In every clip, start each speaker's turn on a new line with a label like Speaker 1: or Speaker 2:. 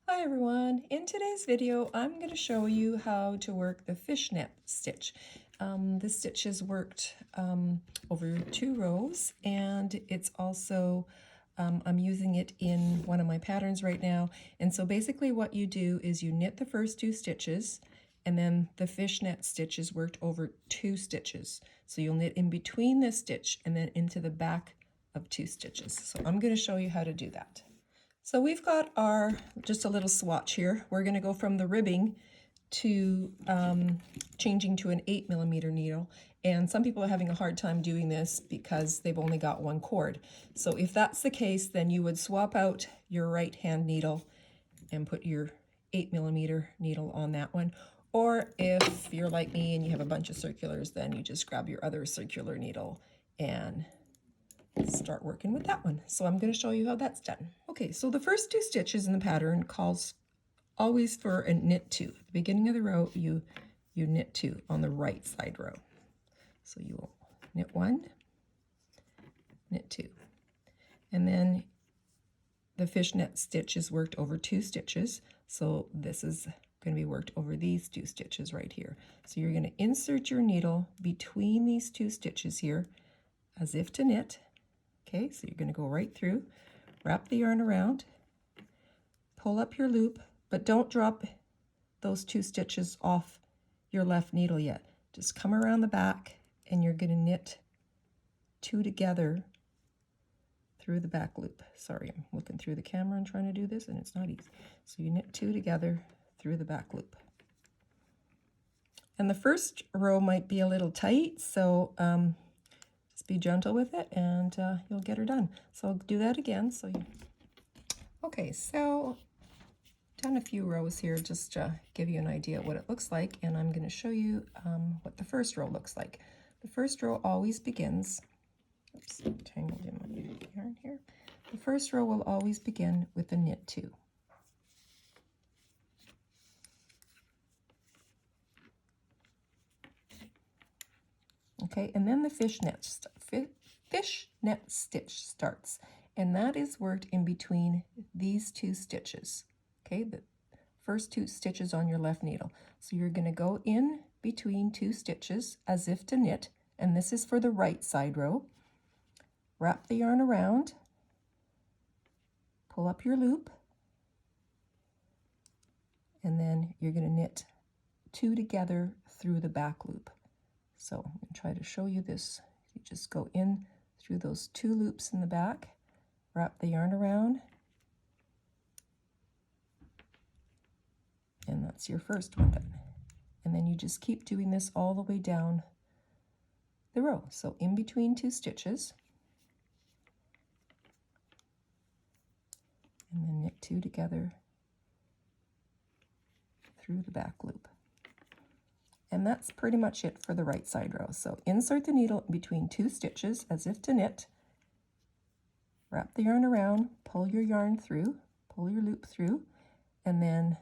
Speaker 1: Hi everyone, in today's video I'm going to show you how to work the fishnet stitch. This stitch is worked over 2 rows, and it's also I'm using it in one of my patterns right now. And so basically what you do is you knit the first 2 stitches, and then the fishnet stitch is worked over 2 stitches. So you'll knit in between this stitch and then into the back of 2 stitches. So I'm going to show you how to do that. So we've got just a little swatch here. We're going to go from the ribbing to changing to an 8mm needle. And some people are having a hard time doing this because they've only got 1 cord. So if that's the case, then you would swap out your right hand needle and put your 8mm needle on that one. Or if you're like me and you have a bunch of circulars, then you just grab your other circular needle and start working with that one. So I'm going to show you how that's done. Okay, so the first 2 stitches in the pattern calls always for a knit 2. At the beginning of the row, you knit 2 on the right side row. So you will knit 1, knit 2. And then the fishnet stitch is worked over 2 stitches. So this is going to be worked over these 2 stitches right here. So you're going to insert your needle between these 2 stitches here as if to knit. Okay, so you're going to go right through, wrap the yarn around, pull up your loop, but don't drop those 2 stitches off your left needle yet. Just come around the back and you're going to knit 2 together through the back loop. Sorry, I'm looking through the camera and trying to do this, and it's not easy. So you knit 2 together through the back loop. And the first row might be a little tight, so be gentle with it, and you'll get her done. So I'll do that again. Okay, so done a few rows here just to give you an idea of what it looks like, and I'm going to show you what the first row looks like. The first row always begins, oops, tangled in my yarn here. The first row will always begin with a knit 2. Okay, and then the fishnet stitch starts, and that is worked in between these 2 stitches. Okay, the first 2 stitches on your left needle. So you're going to go in between 2 stitches as if to knit, and this is for the right side row. Wrap the yarn around, pull up your loop, and then you're going to knit 2 together through the back loop. So I'm going to try to show you this. You just go in through those 2 loops in the back, wrap the yarn around, and that's your first one done. And then you just keep doing this all the way down the row. So in between 2 stitches, and then knit 2 together through the back loop. And that's pretty much it for the right side row. So insert the needle between 2 stitches as if to knit, wrap the yarn around, pull your yarn through, pull your loop through, and then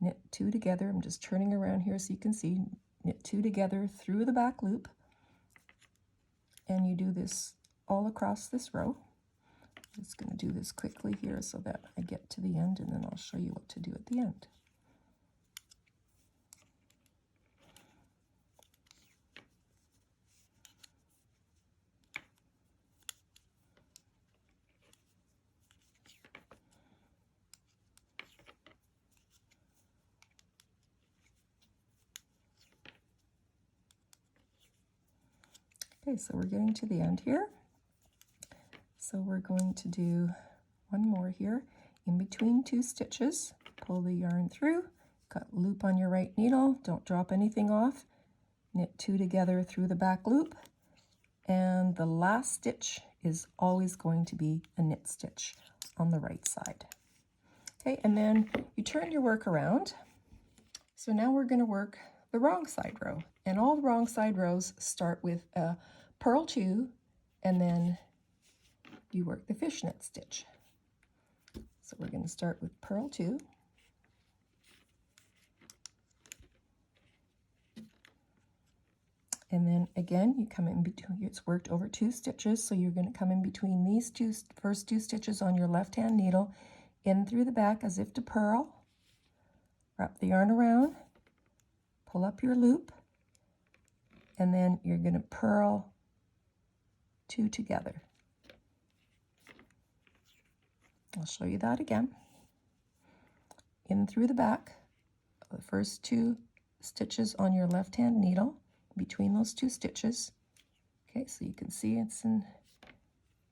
Speaker 1: knit 2 together. I'm just turning around here so you can see. Knit 2 together through the back loop, and you do this all across this row. I'm just going to do this quickly here so that I get to the end, and then I'll show you what to do at the end. Okay, so we're getting to the end here. So we're going to do one more here. In between 2 stitches, pull the yarn through, got loop on your right needle, don't drop anything off, knit 2 together through the back loop, and the last stitch is always going to be a knit stitch on the right side. Okay, and then you turn your work around. So now we're going to work the wrong side row, and all the wrong side rows start with a purl 2, and then you work the fishnet stitch. So we're going to start with purl 2, and then again you come in between. It's worked over 2 stitches, so you're going to come in between these first 2 stitches on your left hand needle, in through the back as if to purl, wrap the yarn around, pull up your loop, and then you're going to purl 2 together. I'll show you that again. In through the back, the first 2 stitches on your left hand needle, between those 2 stitches. Okay, so you can see it's in,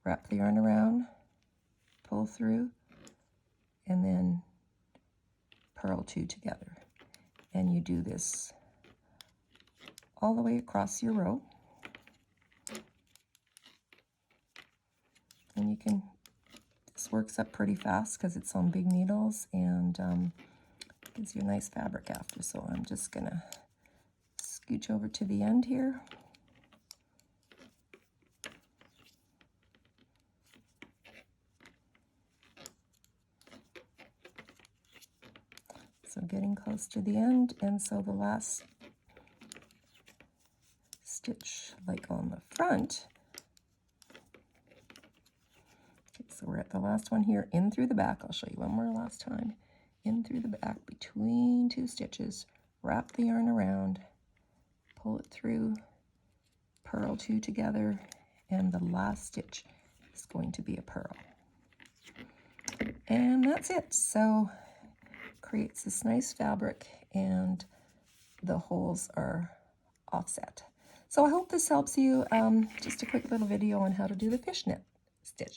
Speaker 1: wrap the yarn around, pull through, and then purl 2 together. And you do this all the way across your row. And you can, this works up pretty fast because it's on big needles, and gives you a nice fabric after. So I'm just gonna scooch over to the end here. So getting close to the end, and so the last stitch, like on the front. Okay, so we're at the last one here, in through the back. I'll show you one more last time. In through the back, between 2 stitches, wrap the yarn around, pull it through, purl 2 together, and the last stitch is going to be a purl. And that's it. So creates this nice fabric, and the holes are offset. So I hope this helps you. Just a quick little video on how to do the fishnet stitch.